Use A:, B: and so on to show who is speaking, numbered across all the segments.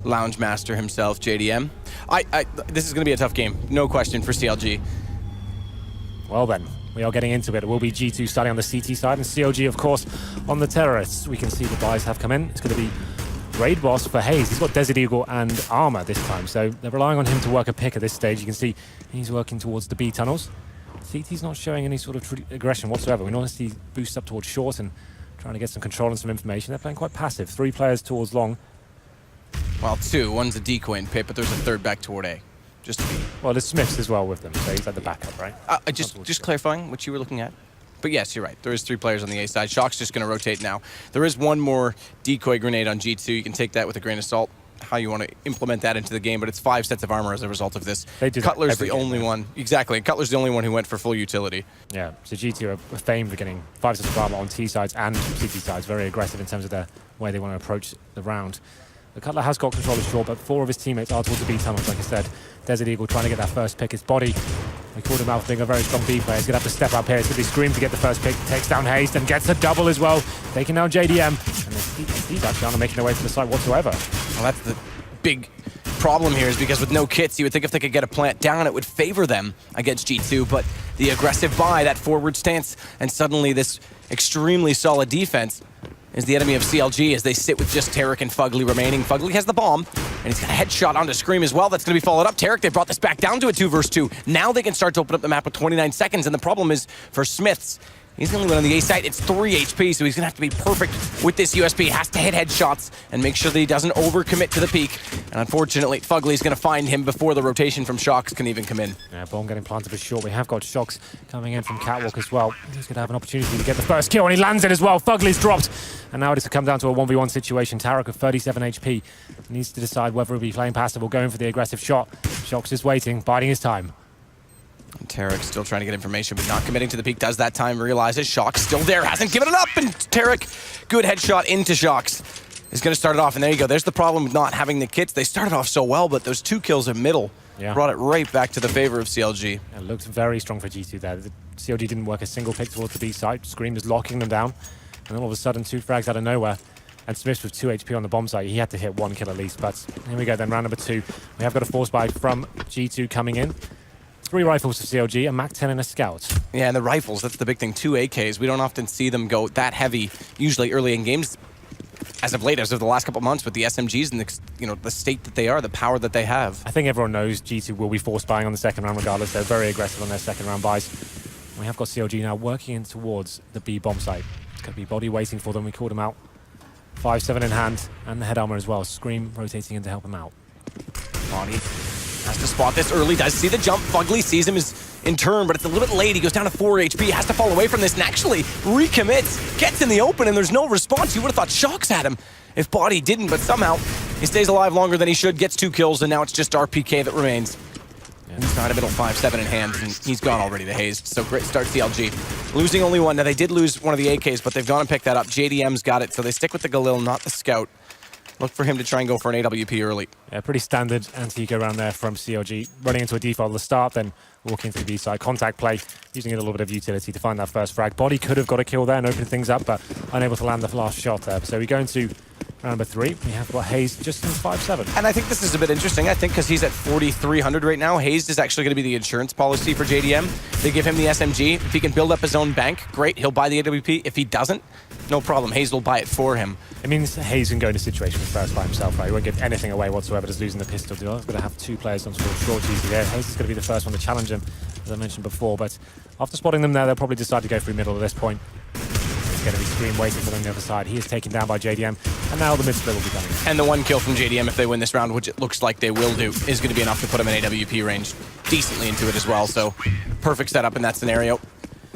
A: Lounge master himself, JDM. This is going to be a tough game, no question, for CLG.
B: Well then, we are getting into it. It will be G2 starting on the CT side, and CLG, of course, on the terrorists. We can see the buys have come in. It's going to be Raid Boss for Hayes. He's got Desert Eagle and Armor this time, so they're relying on him to work a pick at this stage. You can see he's working towards the B tunnels. CT's not showing any sort of aggression whatsoever. We normally see boosts up towards short and trying to get some control and some information. They're playing quite passive. 3 players towards long.
A: Well, 2. One's a decoy in pit, but there's a third back toward A. Just to be.
B: Well, there's Smiths as well with them, so he's at the backup, right?
A: Just clarifying what you were looking at. But yes, you're right. There is 3 players on the A side. Shock's just going to rotate now. There is one more decoy grenade on G2. You can take that with a grain of salt, how you want to implement that into the game, but it's 5 sets of armor as a result of this. Cutler's the only one. Exactly. Cutler's the only one who went for full utility.
B: Yeah, so G2 are famed for getting 5 sets of armor on T sides and CT sides. Very aggressive in terms of the way they want to approach the round. The Cutler has got control of short, but 4 of his teammates are towards the B tunnels, like I said. Desert Eagle trying to get that first pick. His body, we called him out for being a very strong B player. He's going to have to step up here. It's going to be Scream to get the first pick. Takes down Hayes and gets a double as well. Taking down JDM. And he's actually not making their way to the site whatsoever.
A: Well, that's the big problem here, is because with no kits, you would think if they could get a plant down, it would favor them against G2, but the aggressive buy, that forward stance, and suddenly this extremely solid defense is the enemy of CLG as they sit with just Tarek and Fugly remaining. Fugly has the bomb, and he's got a headshot onto Scream as well. That's going to be followed up. Tarek, they brought this back down to a 2 versus 2. Now they can start to open up the map with 29 seconds, and the problem is for Smiths. He's the only one on the A site. It's 3 HP, so he's going to have to be perfect with this USP. Has to hit headshots and make sure that he doesn't overcommit to the peak. And unfortunately, Fugly's going to find him before the rotation from Shocks can even come in.
B: Yeah, bomb getting planted for short. We have got Shocks coming in from Catwalk as well. He's going to have an opportunity to get the first kill, and he lands it as well. Fugly's dropped. And now it is to come down to a 1v1 situation. Tarek with 37 HP needs to decide whether he'll be playing passive or going for the aggressive shot. Shocks is waiting, biding his time.
A: And Tarek still trying to get information, but not committing to the peak. Does that time, realizes Shock's still there, hasn't given it up, and Tarek, good headshot into Shock's. Is going to start it off, and there you go. There's the problem with not having the kits. They started off so well, but those 2 kills in middle brought it right back to the favor of CLG.
B: It looked very strong for G2 there. The CLG didn't work a single pick towards the B side. Scream is locking them down, and then all of a sudden 2 frags out of nowhere. And Smith with 2 HP on the bomb site. He had to hit 1 kill at least, but here we go then, round number 2. We have got a force buy from G2 coming in. 3 rifles for CLG, a MAC-10 and a Scout. Yeah,
A: and the rifles, that's the big thing. 2 AKs. We don't often see them go that heavy, usually early in games. As of late, as of the last couple months, with the SMGs and the state that they are, the power that they have.
B: I think everyone knows G2 will be force buying on the second round regardless. They're very aggressive on their second round buys. We have got CLG now working in towards the B bomb site. It's going to be body waiting for them. We called him out. 5-7 in hand, and the head armor as well. Scream rotating in to help him out.
A: Body has to spot this early, does see the jump. Fugly sees him in turn, but it's a little bit late. He goes down to 4 HP, has to fall away from this, and actually recommits, gets in the open, and there's no response. You would have thought Shocks had him if Body didn't, but somehow he stays alive longer than he should, gets 2 kills, and now it's just RPK that remains. Inside a middle 5-7 in hand, and he's gone already to Hayes. So great start CLG. Losing only 1. Now they did lose one of the AKs, but they've gone and picked that up. JDM's got it, so they stick with the Galil, not the Scout. Look for him to try and go for an AWP early. Yeah, pretty standard anti-eco around there from CLG. Running into a default at the start, then walking to the B side. Contact play, using a little bit of utility to find that first frag. Body could have got a kill there and opened things up, but unable to land the last shot there. So we go into round number 3. We have got Hayes just in 5-7. And I think this is a bit interesting. I think because he's at 4,300 right now, Hayes is actually going to be the insurance policy for JDM. They give him the SMG. If he can build up his own bank, great, he'll buy the AWP. If he doesn't, no problem. Hayes will buy it for him. It means Hayes can go into situations first by himself, right? He won't give anything away whatsoever, just losing the pistol. He's going to have 2 players on short GC there. Hayes is going to be the first one to challenge him, as I mentioned before. But after spotting them there, they'll probably decide to go through middle at this point. It's going to be Scream waiting for them on the other side. He is taken down by JDM, and now the mid split will be coming. And the 1 kill from JDM, if they win this round, which it looks like they will do, is going to be enough to put him in AWP range decently into it as well. So perfect setup in that scenario.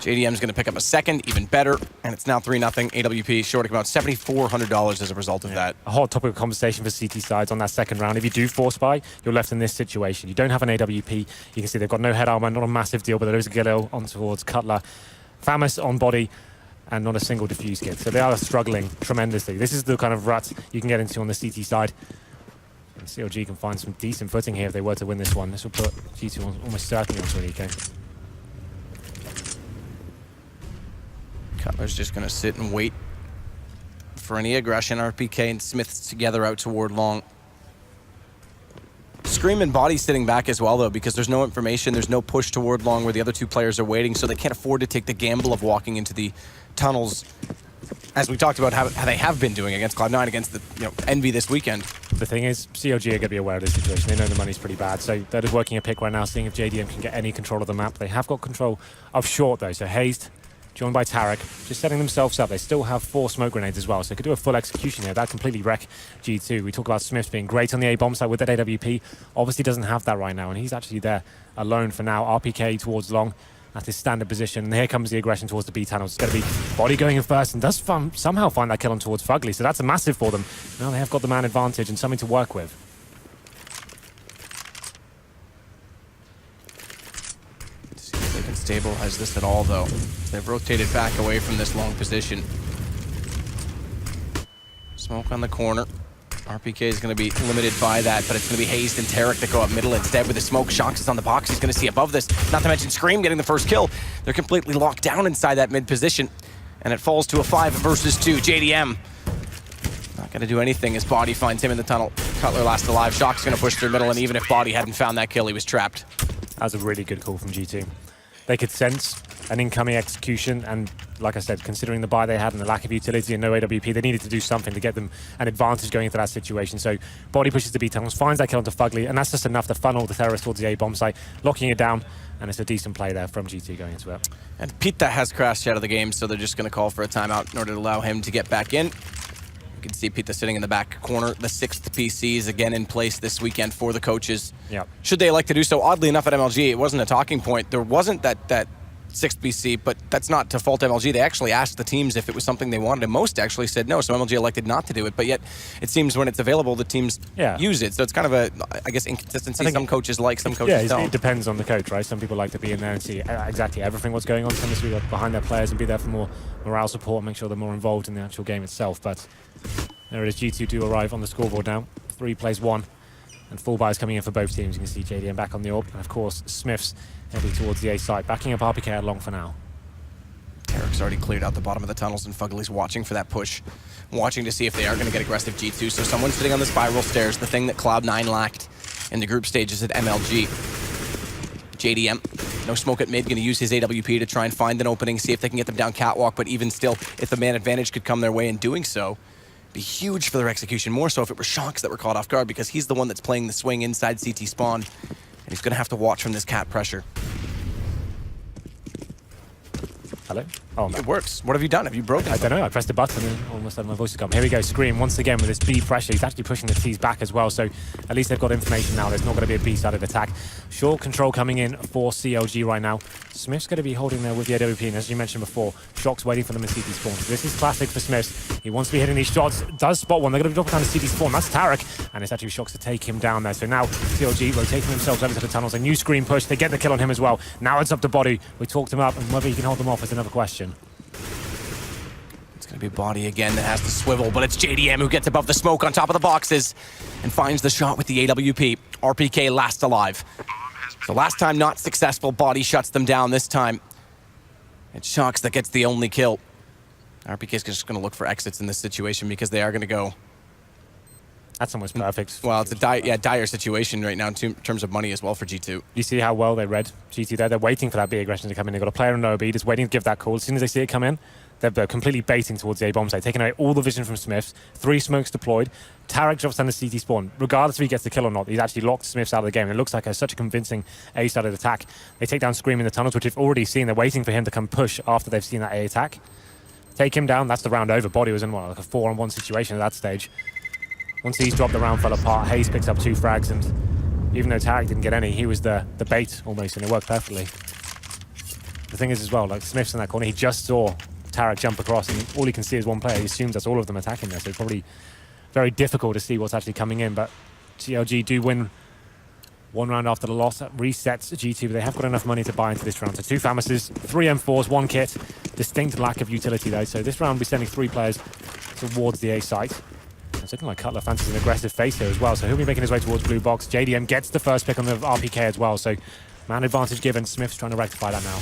A: JDM's going to pick up a second, even better, and it's now 3-0 AWP, short about $7,400 as a result of that. A hot topic of conversation for CT sides on that second round. If you do force buy, you're left in this situation. You don't have an AWP. You can see they've got no head armor, not a massive deal, but there is a Galil on towards Cutler. Famus on body, and not a single diffuse kit. So they are struggling tremendously. This is the kind of rut you can get into on the CT side. And CLG can find some decent footing here if they were to win this one. This will put G2 almost certainly onto an EK. Cutler's just going to sit and wait for any aggression. RPK and Smith's together out toward long. Scream and Body sitting back as well, though, because there's no information, there's no push toward long where the other two players are waiting, so they can't afford to take the gamble of walking into the tunnels, as we talked about how they have been doing against Cloud9, against the Envy this weekend.
B: The thing is, CLG are going to be aware of this situation. They know the money's pretty bad, so they're just working a pick right now, seeing if JDM can get any control of the map. They have got control of short, though, so Hazed, joined by Tarek, just setting themselves up. They still have 4 smoke grenades as well, so they could do a full execution here. That completely wreck G2. We talk about Smiths being great on the A-bomb side with that AWP. Obviously doesn't have that right now, and he's actually there alone for now. RPK towards long. That's his standard position. And here comes the aggression towards the B tunnels. It's going to be Body going in first and does somehow find that kill on towards Fugly, so that's a massive for them. Now they have got the man advantage and something to work with.
A: They can stabilize this at all, though. They've rotated back away from this long position. Smoke on the corner. RPK is going to be limited by that, but it's going to be Hazed and Tarek that go up middle instead with the smoke. Shox is on the box. He's going to see above this. Not to mention Scream getting the first kill. They're completely locked down inside that mid position, and it falls to a 5 versus 2. JDM not going to do anything as Body finds him in the tunnel. Cutler last alive. Shox is going to push through middle, and even if Body hadn't found that kill, he was trapped.
B: That was a really good call from G2. They could sense an incoming execution, and like I said, considering the buy they had and the lack of utility and no AWP, they needed to do something to get them an advantage going into that situation. So Body pushes the B tunnels, finds that kill onto Fugly, and that's just enough to funnel the terrorist towards the A-bomb site, locking it down, and it's a decent play there from G2 going into it.
A: And Pita has crashed out of the game, so they're just going to call for a timeout in order to allow him to get back in. You can see Pita sitting in the back corner. The 6th PC is again in place this weekend for the coaches.
B: Yep.
A: Should they like to do so? Oddly enough, at MLG, it wasn't a talking point. There wasn't that 6th PC, but that's not to fault MLG. They actually asked the teams if it was something they wanted, and most actually said no, so MLG elected not to do it. But yet, it seems when it's available, the teams use it. So it's kind of a, I guess, inconsistency. Some coaches like, some coaches don't.
B: It depends on the coach, right? Some people like to be in there and see exactly everything what's going on. Some just be behind their players and be there for more morale support, make sure they're more involved in the actual game itself. But there it is. G2 do arrive on the scoreboard now. 3 plays 1. And full buys coming in for both teams. You can see JDM back on the orb. And of course, Smiths heading towards the A site, backing up RPK at long for now.
A: Tarek's already cleared out the bottom of the tunnels, and Fugly's watching for that push. Watching to see if they are going to get aggressive G2. So someone's sitting on the spiral stairs, the thing that Cloud9 lacked in the group stages at MLG. JDM, no smoke at mid, going to use his AWP to try and find an opening, see if they can get them down catwalk, but even still, if the man advantage could come their way in doing so, be huge for their execution, more so if it were Shox that were caught off guard, because he's the one that's playing the swing inside CT spawn, and he's going to have to watch from this cat pressure.
B: Hello? Oh, no.
A: It works. What have you done? Have you broken
B: I don't know. I pressed a button and all of a sudden my voice has come. Here we go. Scream once again with this B pressure. He's actually pushing the T's back as well. So at least they've got information now. There's not going to be a B-sided attack. Short control coming in for CLG right now. Smith's going to be holding there with the AWP. And as you mentioned before, Shox waiting for them in CT spawn. So this is classic for Smiths. He wants to be hitting these shots. Does spot one. They're going to drop it down to CT spawn. That's Tarek. And it's actually Shox to take him down there. So now CLG rotating themselves over to the tunnels. A new Scream push. They get the kill on him as well. Now it's up to Body. We talked him up, and whether he can hold them off is another question.
A: It's going to be Body again that has to swivel, but it's JDM who gets above the smoke on top of the boxes and finds the shot with the AWP. RPK last alive. So last time not successful, Body shuts them down this time. It's Shox that gets the only kill. RPK is just going to look for exits in this situation because they are going to go.
B: That's almost perfect.
A: Well, it's a dire situation right now in terms of money as well for G2.
B: You see how well they read G2 there? They're waiting for that B aggression to come in. They've got a player in no B, just waiting to give that call. As soon as they see it come in, they're completely baiting towards the A-bomb site, taking away all the vision from Smiths. 3 smokes deployed. Tarek drops down the CT spawn. Regardless if he gets the kill or not, he's actually locked Smiths out of the game. It looks like such a convincing A-sided attack. They take down Scream in the tunnels, which they've already seen. They're waiting for him to come push after they've seen that A attack. Take him down. That's the round over. Body was in like a 4-on-1 situation at that stage. Once he's dropped, the round fell apart. Hayes picks up 2 frags, and even though Tarek didn't get any, he was the bait almost, and it worked perfectly. The thing is as well, like Smith's in that corner, he just saw Tarek jump across, and all he can see is one player. He assumes that's all of them attacking there, so it's probably very difficult to see what's actually coming in. But CLG do win 1 round after the loss. That resets G2, but they have got enough money to buy into this round. So 2 Famises, 3 M4s, 1 kit. Distinct lack of utility though. So this round we're sending 3 players towards the A site. It's looking like Cutler fancies an aggressive face here as well, so he'll be making his way towards blue box. JDM gets the first pick on the RPK as well, so man advantage given. Smith's trying to rectify that now.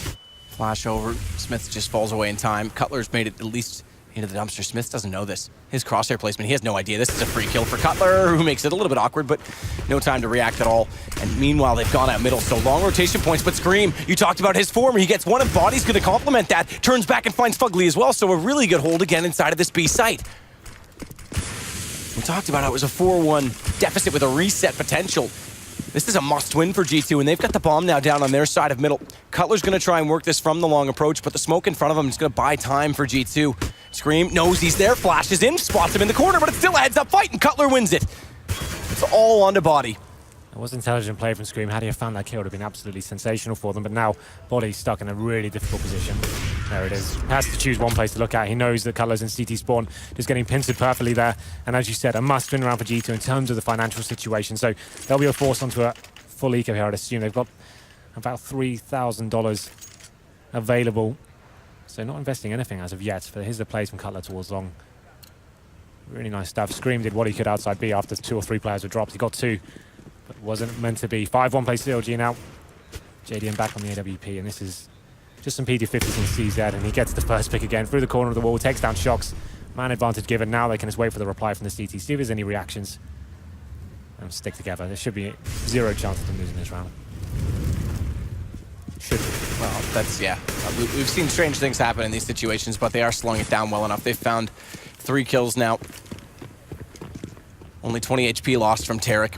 A: Flash over. Smith just falls away in time. Cutler's made it at least into the dumpster. Smith doesn't know this. His crosshair placement, he has no idea. This is a free kill for Cutler, who makes it a little bit awkward, but no time to react at all. And meanwhile, they've gone out middle, so long rotation points, but Scream, you talked about his form. He gets one, and Body's going to complement that. Turns back and finds Fugly as well, so a really good hold again inside of this B site. We talked about how it was a 4-1 deficit with a reset potential. This is a must-win for G2, and they've got the bomb now down on their side of middle. Cutler's going to try and work this from the long approach, but the smoke in front of him is going to buy time for G2. Scream knows he's there, flashes in, spots him in the corner, but it's still a heads-up fight, and Cutler wins it. It's all onto Body.
B: It was intelligent play from Scream. Had he found that kill, it would have been absolutely sensational for them. But now, Body's stuck in a really difficult position. There it is. He has to choose one place to look at. He knows that Cutler's in CT spawn, just getting pincered perfectly there. And as you said, a must-win round for G2 in terms of the financial situation. So they'll be forced onto a full eco here, I'd assume. They've got about $3,000 available. So not investing anything as of yet. But here's the plays from Cutler towards long. Really nice stuff. Scream did what he could outside B after 2 or 3 players were dropped. He got 2. But wasn't meant to be. 5-1 plays CLG now. JDM back on the AWP, and this is just some PD50s in CZ, and he gets the first pick again through the corner of the wall, takes down Shocks. Man advantage given. Now they can just wait for the reply from the CT, see if there's any reactions, and stick together. There should be 0 chance of them losing this round. Should be.
A: Well, that's, yeah. We've seen strange things happen in these situations, but they are slowing it down well enough. They've found 3 kills now. Only 20 HP lost from Tarek.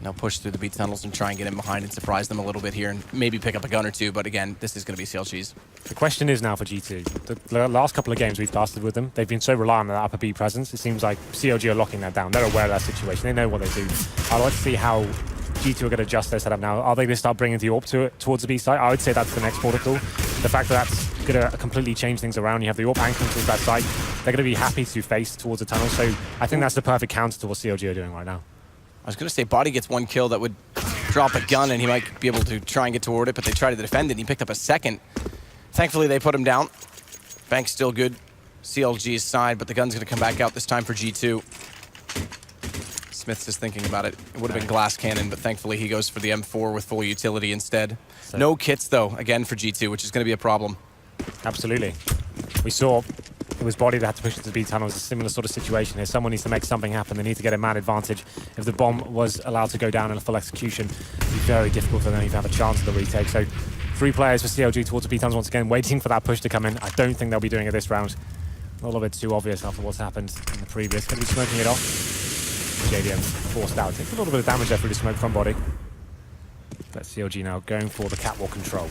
A: Now push through the B tunnels and try and get in behind and surprise them a little bit here and maybe pick up a gun or 2, but again, this is going to be CLG's.
B: The question is now for G2. The last couple of games we've casted with them, they've been so reliant on that upper B presence. It seems like CLG are locking that down. They're aware of that situation. They know what they do. I'd like to see how G2 are going to adjust their setup now. Are they going to start bringing the AWP towards the B site? I would say that's the next protocol. The fact that that's going to completely change things around. You have the AWP anchoring towards that site. They're going to be happy to face towards the tunnel. So I think that's the perfect counter to what CLG are doing right now.
A: I was going to say Body gets 1 kill that would drop a gun and he might be able to try and get toward it, but they try to defend it and he picked up a second. Thankfully, they put him down. Bank's still good. CLG's side, but the gun's going to come back out this time for G2. Smith's just thinking about it. It would have been glass cannon, but thankfully he goes for the M4 with full utility instead. So no kits, though, again for G2, which is going to be a problem.
B: Absolutely. We saw it was Body that had to push into the B tunnel. It was a similar sort of situation here. Someone needs to make something happen. They need to get a man advantage. If the bomb was allowed to go down in a full execution, it would be very difficult for them to have a chance at the retake. So 3 players for CLG towards the B tunnels once again, waiting for that push to come in. I don't think they'll be doing it this round. A little bit too obvious after what's happened in the previous. Going to be smoking it off. JDM forced out. Takes a little bit of damage there through the smoke from Body. But CLG now going for the catwalk control.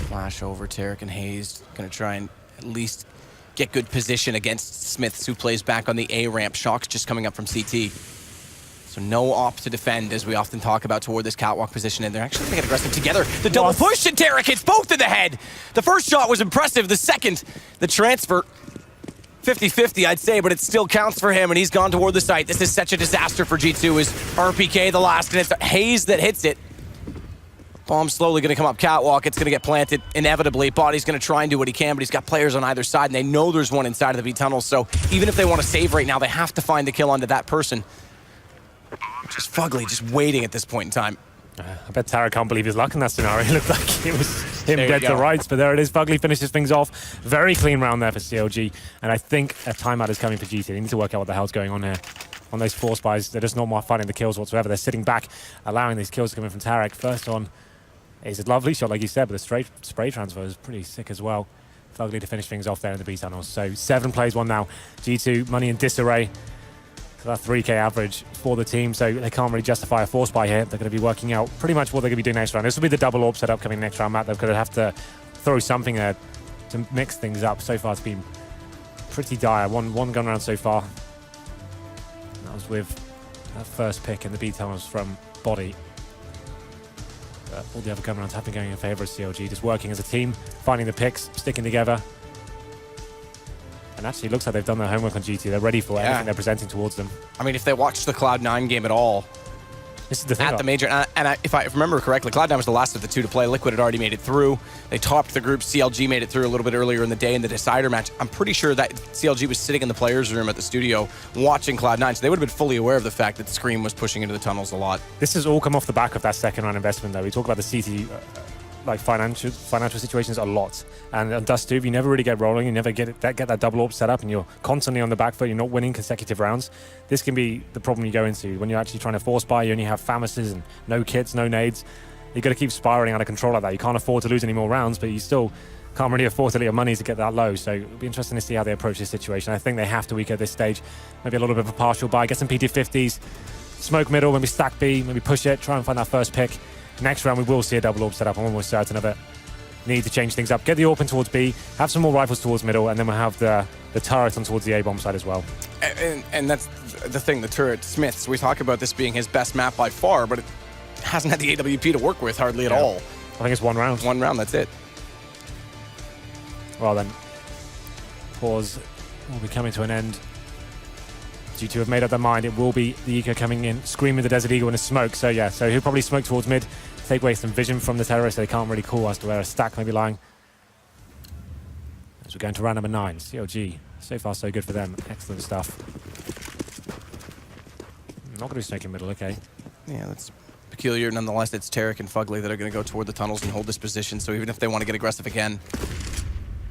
A: Flash over Tarek and Hayes. Going to try and at least get good position against Smiths, who plays back on the A ramp. Shocks just coming up from CT. So no op to defend, as we often talk about, toward this catwalk position, and they're actually going to get aggressive together. The double push, and Tarek hits both in the head. The first shot was impressive. The second, the transfer, 50-50, I'd say, but it still counts for him, and he's gone toward the site. This is such a disaster for G2, is RPK the last, and it's Hayes that hits it. Bomb's slowly going to come up catwalk. It's going to get planted inevitably. Body's going to try and do what he can, but he's got players on either side, and they know there's one inside of the B tunnel, so even if they want to save right now, they have to find the kill onto that person. Just Fugly, just waiting at this point in time.
B: I bet Tara can't believe his luck in that scenario. It looked like it was him dead to rights, but there it is. Fugly finishes things off. Very clean round there for CLG, and I think a timeout is coming for GT. They need to work out what the hell's going on here. On those force buys, they're just not more finding the kills whatsoever. They're sitting back, allowing these kills to come in from Tarek. First on is a lovely shot, like you said, but the straight spray transfer is pretty sick as well. Fugly to finish things off there in the B tunnels. So 7 plays 1 now. G2, money in disarray. So that 3K average for the team, so they can't really justify a force buy here. They're going to be working out pretty much what they're going to be doing next round. This will be the double AWP setup coming next round, Matt. They're going to have to throw something there to mix things up. So far, it's been pretty dire. One gun round so far. And that was with that first pick in the B tunnels from Body. But all the other gun rounds have been going in favor of CLG, just working as a team, finding the picks, sticking together. And actually, it looks like they've done their homework on GT. They're ready for anything they're presenting towards them.
A: I mean, if they watched the Cloud9 game at all,
B: this is the thing
A: at the major, if I remember correctly, Cloud9 was the last of the 2 to play. Liquid had already made it through. They topped the group. CLG made it through a little bit earlier in the day in the decider match. I'm pretty sure that CLG was sitting in the players' room at the studio watching Cloud9, so they would have been fully aware of the fact that Scream was pushing into the tunnels a lot.
B: This has all come off the back of that second round investment, though. We talk about the CT like financial situations a lot. And on Dust 2, if you never really get rolling, you never get that double AWP set up, and you're constantly on the back foot, you're not winning consecutive rounds, this can be the problem you go into when you're actually trying to force buy. You only have Famises and no kits, no nades. You've got to keep spiraling out of control like that. You can't afford to lose any more rounds, but you still can't really afford to let your money to get that low. So it'll be interesting to see how they approach this situation. I think they have to weaken at this stage. Maybe a little bit of a partial buy, get some PT50s, smoke middle, maybe stack B, maybe push it, try and find that first pick. Next round, we will see a double AWP set up. I'm almost certain of it. Need to change things up. Get the AWP in towards B, have some more rifles towards middle, and then we'll have the turret on towards the A-bomb side as well.
A: And that's the thing, the turret Smiths. We talk about this being his best map by far, but it hasn't had the AWP to work with hardly at all.
B: I think it's one round.
A: One round, that's it.
B: Well then, pause will be coming to an end. G2 have made up their mind. It will be the Eco coming in, screaming the Desert Eagle in a smoke. So yeah, so he'll probably smoke towards mid, take away some vision from the terrorists. They can't really call as to where a stack may be lying. As we're going to round number 9, CLG. So far, so good for them. Excellent stuff. Not going to smoke in middle, okay.
A: Yeah, that's peculiar. Nonetheless, it's Tarek and Fugly that are going to go toward the tunnels and hold this position. So even if they want to get aggressive again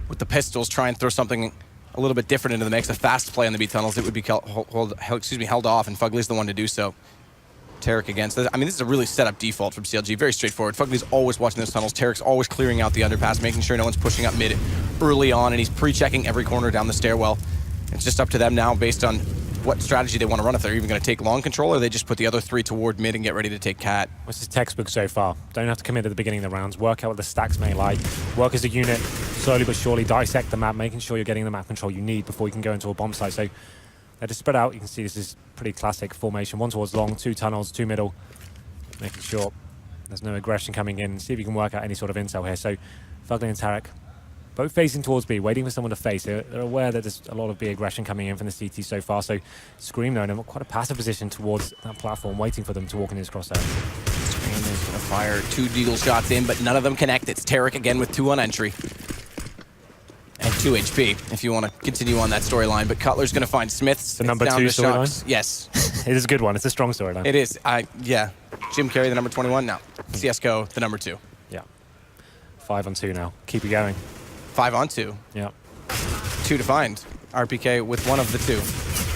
A: with the pistols, try and throw something a little bit different into the mix, a fast play on the B tunnels, it would be held off, and Fugly's the one to do so. Tarek against this. I mean, this is a really set up default from CLG, very straightforward. Fugly's always watching those tunnels. Tarek's always clearing out the underpass, making sure no one's pushing up mid early on, and he's pre-checking every corner down the stairwell. It's just up to them now based on what strategy they want to run. If they're even going to take long control, or they just put the other 3 toward mid and get ready to take cat.
B: This is textbook so far. Don't have to commit at the beginning of the rounds. Work out what the stacks may like. Work as a unit, slowly but surely dissect the map, making sure you're getting the map control you need before you can go into a bomb site. So they're just spread out. You can see this is pretty classic formation. 1 towards long, 2 tunnels, 2 middle. Making sure there's no aggression coming in. See if you can work out any sort of intel here. So Fugly and Tarek both facing towards B, waiting for someone to face. They're aware that there's a lot of B aggression coming in from the CT so far. So Scream, though, in quite a passive position towards that platform, waiting for them to walk in his crosshair.
A: Scream is going to fire 2 deagle shots in, but none of them connect. It's Tarek again with 2 on entry. And 2 HP, if you want to continue on that storyline. But Cutler's going to find Smiths.
B: The number 2 storyline?
A: Yes.
B: It is a good one. It's a strong storyline.
A: It is. Yeah. Jim Carrey, the number 21. Now, CSGO, the number 2.
B: Yeah. 5 on 2 now. Keep it going.
A: 5 on 2.
B: Yeah.
A: 2 to find. RPK with 1 of the 2.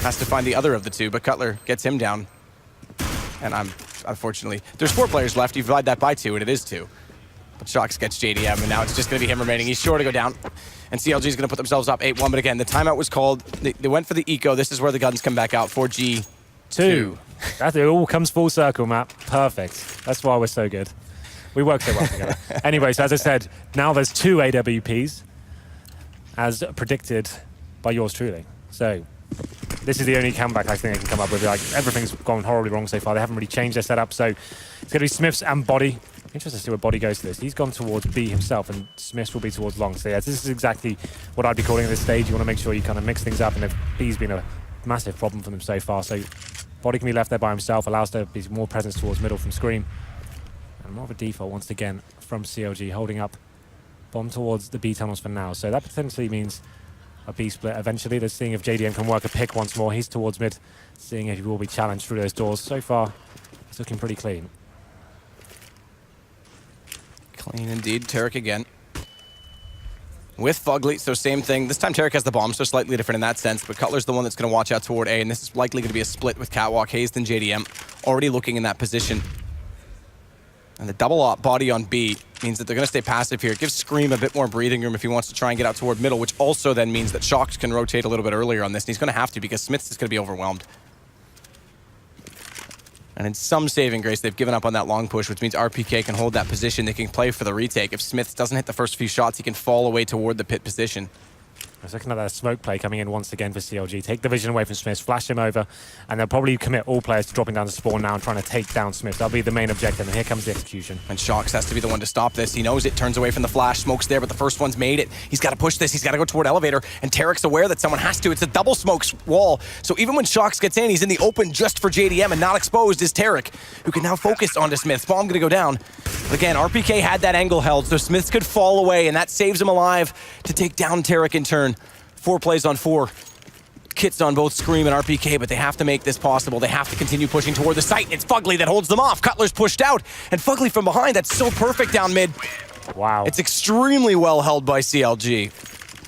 A: Has to find the other of the 2, but Cutler gets him down. And unfortunately, there's 4 players left. You divide that by 2, and it is 2. But Shox gets JDM, and now it's just going to be him remaining. He's sure to go down. And CLG is going to put themselves up 8-1. But again, the timeout was called. They went for the eco. This is where the guns come back out for G2.
B: It all comes full circle, Matt. Perfect. That's why we're so good. We work so well together. Anyway, so as I said, now there's 2 AWPs, as predicted by yours truly. So this is the only comeback I think they can come up with. Like, everything's gone horribly wrong so far. They haven't really changed their setup. So it's going to be Smiths and Body. Interesting to see where Body goes to this. He's gone towards B himself, and Smiths will be towards long. So yeah, this is exactly what I'd be calling at this stage. You want to make sure you kind of mix things up, and B's been a massive problem for them so far. So Body can be left there by himself, allows there to be more presence towards middle from Scream. And more of a default once again from CLG, holding up bomb towards the B tunnels for now. So that potentially means a B split eventually. They're seeing if JDM can work a pick once more. He's towards mid, seeing if he will be challenged through those doors. So far, it's looking pretty clean.
A: Clean indeed. Tarek again. With Fugly, so same thing. This time Tarek has the bomb, so slightly different in that sense, but Cutler's the one that's going to watch out toward A, and this is likely going to be a split with Catwalk, Hazed, and JDM already looking in that position. And the double op Body on B means that they're going to stay passive here. It gives Scream a bit more breathing room if he wants to try and get out toward middle, which also then means that Shox can rotate a little bit earlier on this, and he's going to have to because Smiths is going to be overwhelmed. And in some saving grace, they've given up on that long push, which means RPK can hold that position. They can play for the retake. If Smiths doesn't hit the first few shots, he can fall away toward the pit position.
B: I was looking at that smoke play coming in once again for CLG. Take the vision away from Smiths, flash him over, and they'll probably commit all players to dropping down to spawn now and trying to take down Smiths. That'll be the main objective, and here comes the execution.
A: And Shox has to be the one to stop this. He knows it, turns away from the flash, smoke's there, but the first one's made it. He's got to push this, he's got to go toward elevator, and Tarek's aware that someone has to. It's a double smoke wall, so even when Shox gets in, he's in the open just for JDM, and not exposed is Tarek, who can now focus onto Smiths. Bomb gonna go down. But again, RPK had that angle held, so Smiths could fall away, and that saves him alive to take down Tarek in turn. 4 plays on 4. Kits on both Scream and RPK, but they have to make this possible. They have to continue pushing toward the site. It's Fugly that holds them off. Cutler's pushed out, and Fugly from behind. That's so perfect down mid.
B: Wow.
A: It's extremely well held by CLG.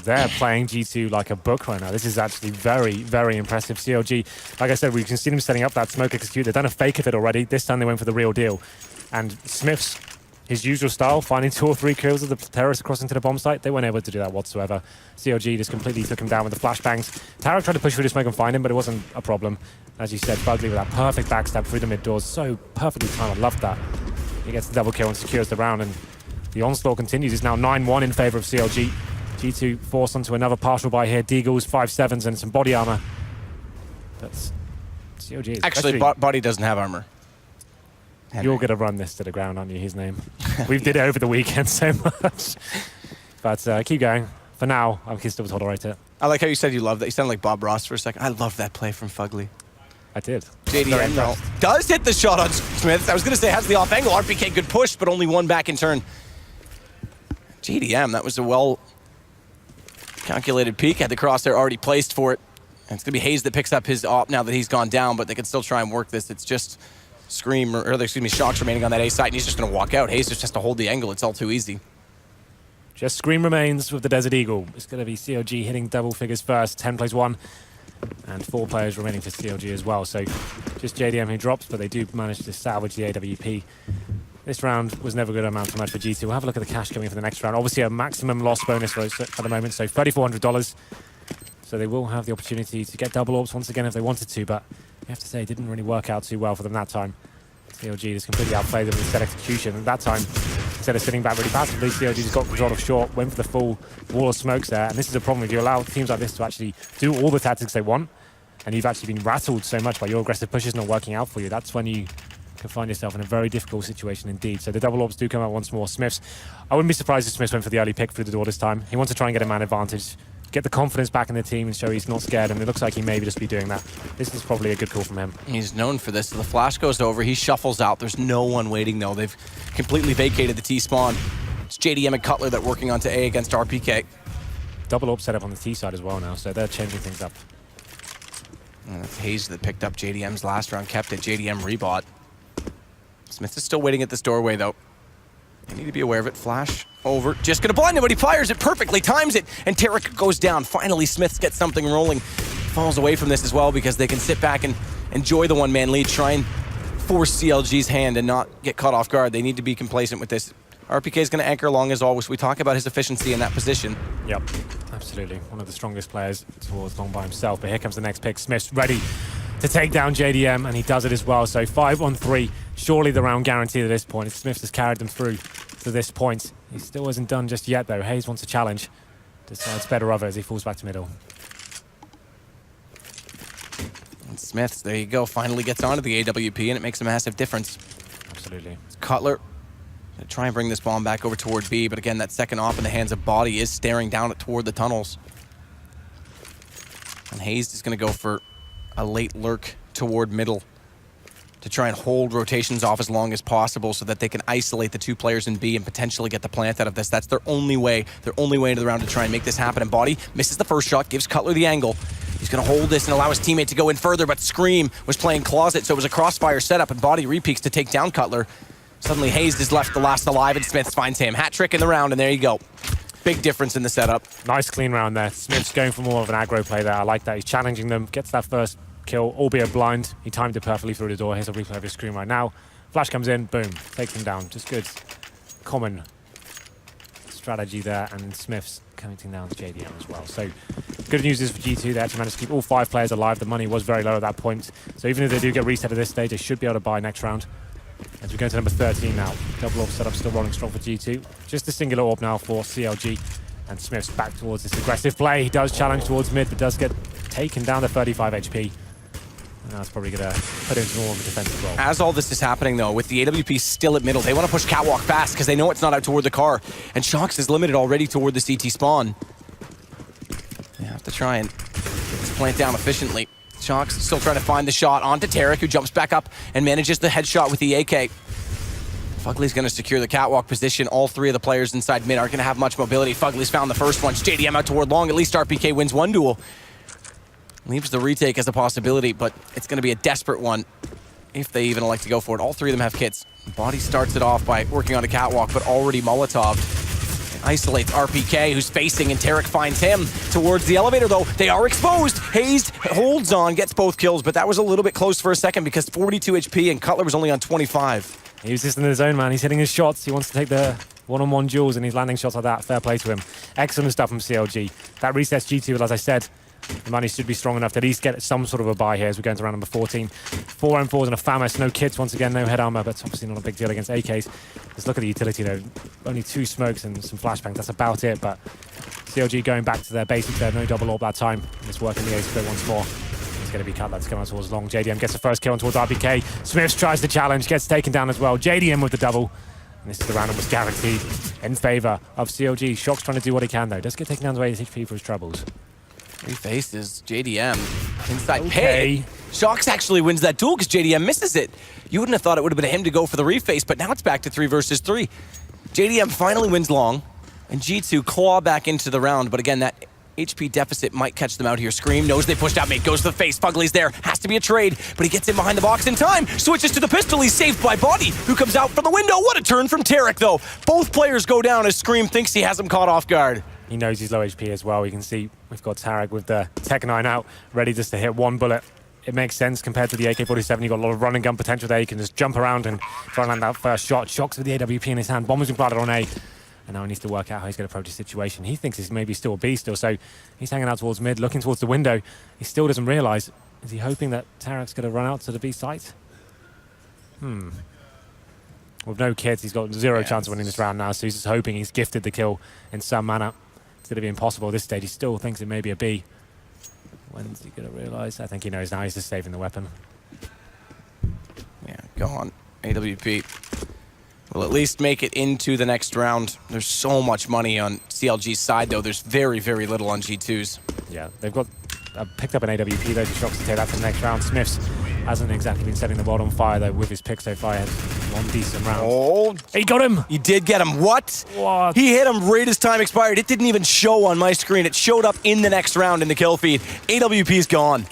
B: They're playing G2 like a book right now. This is actually very, very impressive. CLG, like I said, we can see them setting up that smoke execute. They've done a fake of it already. This time they went for the real deal. And Smith's, his usual style, finding 2 or 3 kills of the terrorists across into the bomb site. They weren't able to do that whatsoever. CLG just completely took him down with the flashbangs. Tarek tried to push through the smoke and find him, but it wasn't a problem. As you said, Fugly with that perfect backstab through the mid doors. So perfectly timed. I love that. He gets the double kill and secures the round, and the onslaught continues. It's now 9-1 in favor of CLG. G2 forced onto another partial buy here. Deagles, 5-7s, and some body armor. That's CLG.
A: Actually, Body doesn't have armor.
B: You're going to run this to the ground, aren't you? His name. We've did it over the weekend so much. But keep going. For now, I can still tolerate it.
A: I like how you said you loved that. You sounded like Bob Ross for a second. I love that play from Fugly.
B: I did.
A: JDM though does hit the shot on Smith. I was going to say has the off angle. RPK good push, but only one back in turn. JDM, that was a well calculated peek. Had the crosshair already placed for it. And it's going to be Hayes that picks up his op now that he's gone down, but they can still try and work this. It's just Scream, or excuse me, Shox remaining on that A site, and he's just going to walk out. Hayes just has to hold the angle. It's all too easy.
B: Just Scream remains with the Desert Eagle. It's going to be CLG hitting double figures first. 10 plays 1, and 4 players remaining for CLG as well. So just JDM who drops, but they do manage to salvage the AWP. This round was never going to amount to much for G2. We'll have a look at the cash coming for the next round. Obviously a maximum loss bonus at the moment, so $3,400. So they will have the opportunity to get double orbs once again if they wanted to, but you have to say it didn't really work out too well for them that time. CLG just completely outplayed them with set execution. And that time, instead of sitting back really passively, CLG just got control of short, went for the full wall of smokes there. And this is a problem if you allow teams like this to actually do all the tactics they want, and you've actually been rattled so much by your aggressive pushes not working out for you. That's when you can find yourself in a very difficult situation indeed. So the double orbs do come out once more. Smiths, I wouldn't be surprised if Smiths went for the early pick through the door this time. He wants to try and get a man advantage, get the confidence back in the team and show he's not scared, and it looks like he may just be doing that. This is probably a good call from him.
A: He's known for this. So the flash goes over, he shuffles out. There's no one waiting though. They've completely vacated the T spawn. It's JDM and Cutler that working onto A against RPK.
B: Double orb set up on the T side as well now, so they're changing things up.
A: And that's Hayes that picked up JDM's last round, kept it. JDM rebought. Smith is still waiting at this doorway though. They need to be aware of it. Flash over. Just going to blind him, but he fires it perfectly, times it, and Tarek goes down. Finally, Smith gets something rolling. Falls away from this as well because they can sit back and enjoy the one-man lead, try and force CLG's hand and not get caught off guard. They need to be complacent with this. RPK is going to anchor along as always. We talk about his efficiency in that position.
B: Yep, absolutely. One of the strongest players towards long by himself. But here comes the next pick. Smith's ready to take down JDM, and he does it as well. So 5-on-3, surely the round guaranteed at this point. Smith has carried them through to this point. He still isn't done just yet, though. Hayes wants a challenge. Decides better of it as he falls back to middle.
A: And Smith, there you go, finally gets onto the AWP, and it makes a massive difference.
B: Absolutely.
A: Cutler gonna try and bring this bomb back over toward B, but again, that second op in the hands of Body is staring down toward the tunnels. And Hayes is going to go for a late lurk toward middle to try and hold rotations off as long as possible so that they can isolate the 2 players in B and potentially get the plant out of this. That's their only way into the round to try and make this happen. And Body misses the first shot, gives Cutler the angle. He's going to hold this and allow his teammate to go in further, but Scream was playing Closet, so it was a crossfire setup, and Body repeaks to take down Cutler. Suddenly Hayes is left the last alive, and Smith finds him. Hat trick in the round, and there you go. Big difference in the setup.
B: Nice clean round there. Smith's going for more of an aggro play there. I like that. He's challenging them, gets that first kill, albeit blind. He timed it perfectly through the door. Here's a replay of his screen right now. Flash comes in, boom, takes him down. Just good common strategy there, and Smith's counting down JDM as well. So good news is for G2, they actually managed to keep all 5 players alive. The money was very low at that point. So even if they do get reset at this stage, they should be able to buy next round. As we go to number 13 now. Double orb setup still rolling strong for G2. Just a singular orb now for CLG. And Smith's back towards this aggressive play. He does challenge towards mid, but does get taken down to 35 HP. And that's probably going to put him into more of a defensive role.
A: As all this is happening, though, with the AWP still at middle, they want to push Catwalk fast because they know it's not out toward the car. And Shox is limited already toward the CT spawn. They have to try and get this plant down efficiently. Shox still trying to find the shot onto Tarek, who jumps back up and manages the headshot with the AK. Fugly's going to secure the catwalk position. All 3 of the players inside mid aren't going to have much mobility. Fugly's found the first one. JDM out toward long. At least RPK wins one duel. Leaves the retake as a possibility, but it's going to be a desperate one if they even elect to go for it. All three of them have kits. Body starts it off by working on a catwalk, but already Molotov'd. Isolates RPK, who's facing, and Tarek finds him towards the elevator, though. They are exposed. Hazed holds on, gets both kills, but that was a little bit close for a second because 42 HP and Cutler was only on 25.
B: He was just in his own, man. He's hitting his shots. He wants to take the one-on-one duels, and he's landing shots like that. Fair play to him. Excellent stuff from CLG. That resets G2, as I said, the money should be strong enough to at least get some sort of a buy here as we go into round number 14. 4 M4s and a FAMAS. No kits once again, no head armor, but it's obviously not a big deal against AKs. Just look at the utility though. Only 2 smokes and some flashbangs. That's about it, but CLG going back to their basics there. No double AWP that time. It's working the ace once more. It's going to be cut. That's coming towards long. JDM gets the first kill on towards RPK. Smiths tries the challenge, gets taken down as well. JDM with the double. And this is the round that was guaranteed in favor of CLG. Shock's trying to do what he can though. Does get taken down to 8 HP for his troubles.
A: Three faces, JDM inside
B: Okay.
A: pay. Shox actually wins that duel because JDM misses it. You wouldn't have thought it would have been him to go for the reface, but now it's back to 3 versus 3. JDM finally wins long, and G2 claw back into the round, but again, that HP deficit might catch them out here. Scream knows they pushed out mate, goes to the face. Fugly's there, has to be a trade, but he gets in behind the box in time. Switches to the pistol, he's saved by Body, who comes out from the window. What a turn from Tarek, though. Both players go down as Scream thinks he has him caught off guard.
B: He knows he's low HP as well. You can see we've got Tarek with the Tech 9 out, ready just to hit one bullet. It makes sense compared to the AK-47. You've got a lot of run and gun potential there. You can just jump around and try and land that first shot. Shox with the AWP in his hand. Bombers been planted on A. And now he needs to work out how he's going to approach the situation. He thinks he's maybe still a B still, so he's hanging out towards mid, looking towards the window. He still doesn't realize. Is he hoping that Tarek's going to run out to the B site? With no kids, he's got zero chance of winning this round now, so he's just hoping he's gifted the kill in some manner. It's going to be impossible at this stage. He still thinks it may be a B. When's he going to realize? I think he knows now. He's just saving the weapon.
A: Yeah, go on. AWP will at least make it into the next round. There's so much money on CLG's side, though. There's very, very little on G2's.
B: Yeah, they've got picked up an AWP, though, to Shox to take that to the next round. Smiths hasn't exactly been setting the world on fire, though, with his pick so far. He had one decent round.
A: Oh,
B: he got him!
A: He did get him. What?
B: What?
A: He hit him right as time expired. It didn't even show on my screen. It showed up in the next round in the kill feed. AWP's gone.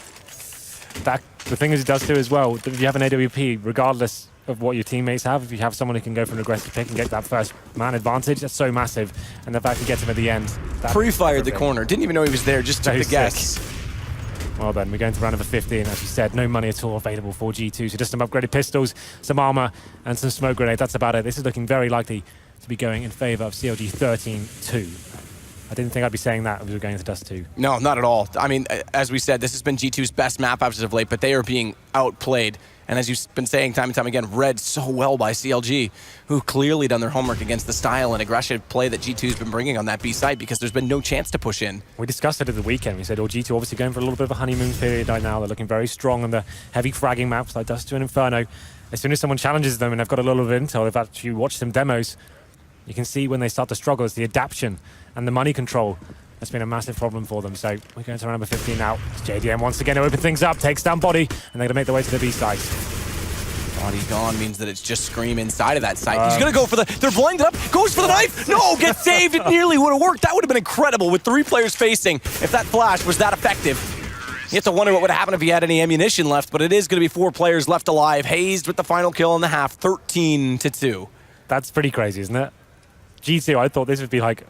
B: The thing is, it does too as well. If you have an AWP, regardless of what your teammates have, if you have someone who can go for an aggressive pick and get that first man advantage, that's so massive. And the fact he gets him at the end.
A: Pre-fired the corner. Didn't even know he was there. Just took the guess.
B: Well then, we're going to round number 15. As you said, no money at all available for G2. So just some upgraded pistols, some armor, and some smoke grenade. That's about it. This is looking very likely to be going in favor of CLG 13-2. I didn't think I'd be saying that as we were going to Dust 2.
A: No, not at all. I mean, as we said, this has been G2's best map as of late, but they are being outplayed. And as you've been saying time and time again, read so well by CLG, who clearly done their homework against the style and aggressive play that G2's been bringing on that B site because there's been no chance to push in.
B: We discussed it at the weekend. We said, oh, G2 obviously going for a little bit of a honeymoon period right now. They're looking very strong on the heavy fragging maps like Dust 2 and Inferno. As soon as someone challenges them and they've got a little bit of intel, they've actually watched some demos, you can see when they start to struggle, it's the adaption and the money control. That's been a massive problem for them. So we're going to round number 15 now. It's JDM once again to open things up, takes down Body, and they're going to make their way to the B site.
A: Body gone means that it's just Scream inside of that site. He's going to go for the... They're blinded up. Goes for the knife. No, gets saved. It nearly would have worked. That would have been incredible with 3 players facing if that flash was that effective. You have to wonder what would have happened if he had any ammunition left, but it is going to be 4 players left alive. Hazed with the final kill in the half, 13-2.
B: That's pretty crazy, isn't it? G2, I thought this would be like...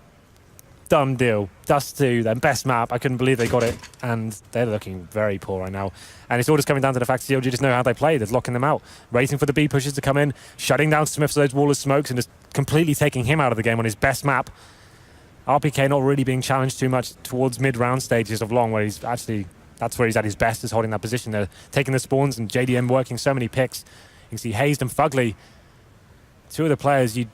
B: done deal. Dust 2, then best map. I couldn't believe they got it. And they're looking very poor right now. And it's all just coming down to the fact CLG just know how they play. They're locking them out. Waiting for the B pushes to come in. Shutting down Smith's those wall of smokes and just completely taking him out of the game on his best map. RPK not really being challenged too much towards mid-round stages of long where he's actually... that's where he's at his best, is holding that position. They're taking the spawns and JDM working so many picks. You can see Hazed and Fugly. 2 of the players you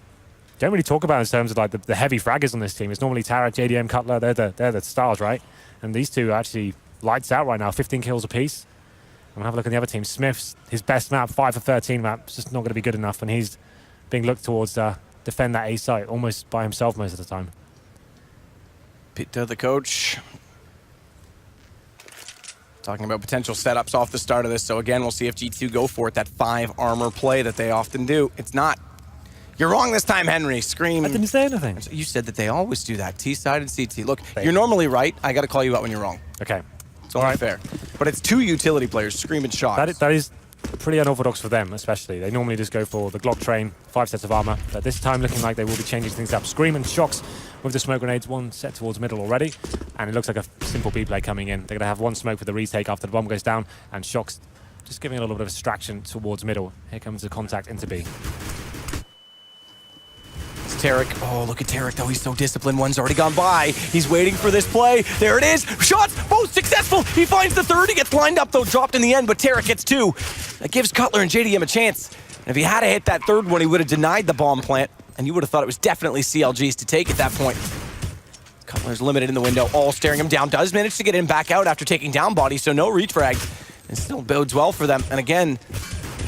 B: don't really talk about in terms of like the heavy fraggers on this team. It's normally Tarek, JDM, Cutler. They're the stars, right? And these 2 are actually lights out right now. 15 kills apiece. And have a look at the other team. Smith's his best map, 5 for 13 map. It's just not going to be good enough. And he's being looked towards defend that A site almost by himself most of the time.
A: Peter, the coach, talking about potential setups off the start of this. So again, we'll see if G2 go for it. That 5 armor play that they often do. It's not. You're wrong this time, Henry. Scream.
B: I didn't say anything.
A: You said that they always do that. T-side and CT. Look, you're normally right. I got to call you out when you're wrong.
B: Okay.
A: It's only fair. But it's 2 utility players, Scream and Shox.
B: pretty unorthodox for them, especially. They normally just go for the Glock train, 5 sets of armor. But this time looking like they will be changing things up. Scream and Shocks with the smoke grenades, one set towards middle already. And it looks like a simple B play coming in. They're going to have one smoke for the retake after the bomb goes down. And Shocks just giving a little bit of distraction towards middle. Here comes the contact into B.
A: Tarek. Oh, look at Tarek, though. He's so disciplined. One's already gone by. He's waiting for this play. There it is. Shots, both successful. He finds the third. He gets lined up, though, dropped in the end, but Tarek gets 2. That gives Cutler and JDM a chance. And if he had hit that third one, he would have denied the bomb plant, and you would have thought it was definitely CLG's to take at that point. Cutler's limited in the window, all staring him down. Does manage to get him back out after taking down body, so no reach frag. It still bodes well for them. And again,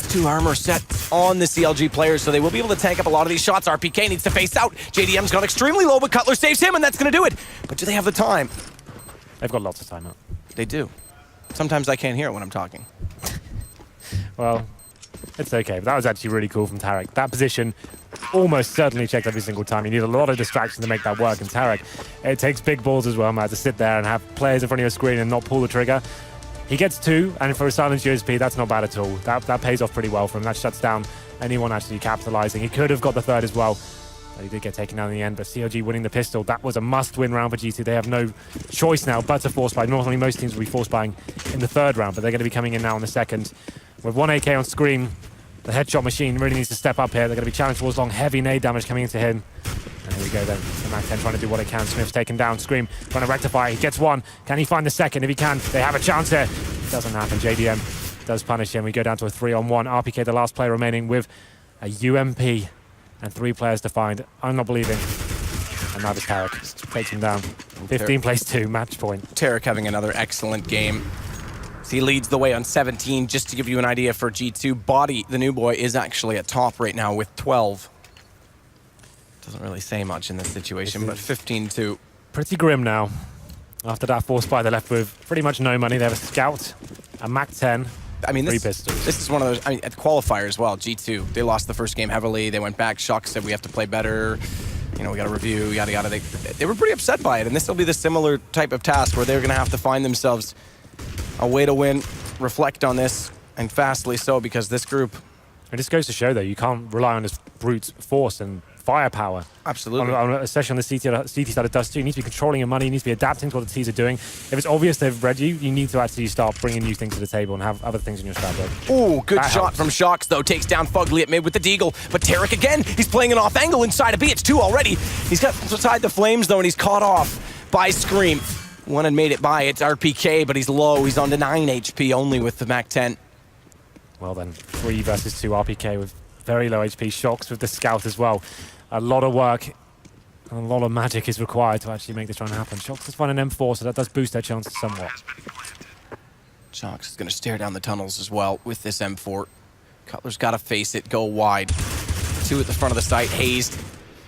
A: 2 armor sets on the CLG players, so they will be able to tank up a lot of these shots. RPK needs to face out. JDM's gone extremely low, but Cutler saves him, and that's going to do it. But do they have the time?
B: They've got lots of time out.
A: They do. Sometimes I can't hear it when I'm talking.
B: Well, it's okay, but that was actually really cool from Tarek. That position almost certainly checked every single time. You need a lot of distraction to make that work, and Tarek, it takes big balls as well, man, to sit there and have players in front of your screen and not pull the trigger. He gets 2, and for a silenced USP, that's not bad at all. That pays off pretty well for him. That shuts down anyone actually capitalizing. He could have got the third as well. He did get taken down in the end, but CLG winning the pistol, that was a must-win round for G2. They have no choice now but to force buy. Normally, most teams will be force buying in the third round, but they're going to be coming in now in the second. With 1 AK on screen, the headshot machine really needs to step up here. They're going to be challenged towards long, heavy nade damage coming into him. And here we go then. The MAC-10 trying to do what it can. Smith's taken down. Scream trying to rectify. He gets 1. Can he find the second? If he can, they have a chance here. Doesn't happen. JDM does punish him. We go down to a 3-on-1. RPK, the last player remaining with a UMP and 3 players to find. I'm not believing. And now there's Tarek. Takes him down. 15 plays 2. Match point.
A: Tarek having another excellent game. He leads the way on 17. Just to give you an idea for G2, Body, the new boy, is actually at top right now with 12. Doesn't really say much in this situation, but 15-2.
B: Pretty grim now. After that force buy, they're left with pretty much no money. They have a scout, a MAC-10,
A: I mean,
B: 3 pistols.
A: This is one of those, I mean, at the qualifier as well, G2, they lost the first game heavily. They went back. Shock said, we have to play better. You know, we got to review, yada, yada. They were pretty upset by it, and this will be the similar type of task where they're going to have to find themselves a way to win, reflect on this, and fastly so, because this group...
B: It just goes to show, though, you can't rely on this brute force and firepower.
A: Absolutely.
B: Especially on the CT side, it does too. You need to be controlling your money. You need to be adapting to what the T's are doing. If it's obvious they've read you, you need to actually start bringing new things to the table and have other things in your strat.
A: Ooh, good shot from Shocks, though. Takes down Fugly at mid with the deagle. But Tarek again, he's playing an off angle inside of B. It's 2 already. He's got inside the flames, though, and he's caught off by Scream. One had made it by. It's RPK, but he's low. He's on to 9 HP only with the MAC-10.
B: Well then, 3 versus 2 RPK with very low HP. Shocks with the scout as well. A lot of work and a lot of magic is required to actually make this run happen. Shocks has found an M4, so that does boost their chances somewhat.
A: Shocks is going to stare down the tunnels as well with this M4. Cutler's got to face it, go wide. 2 at the front of the site, hazed.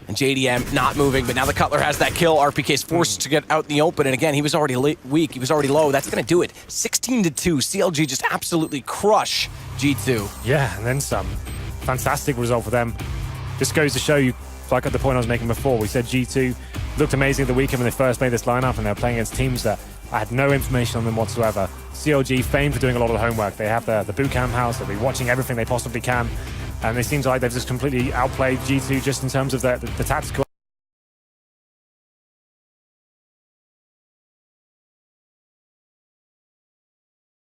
A: And JDM not moving, but now the Cutler has that kill. RPK's forced to get out in the open, and again, he was already weak, he was already low. That's going to do it. 16-2. CLG just absolutely crush G2.
B: Yeah, and then some. Fantastic result for them. Just goes to show you, like at the point I was making before, we said G2 looked amazing at the weekend when they first made this lineup, and they're playing against teams that I had no information on them whatsoever. CLG famed for doing a lot of the homework. They have the boot camp house, they'll be watching everything they possibly can, and it seems like they've just completely outplayed G2 just in terms of the tactical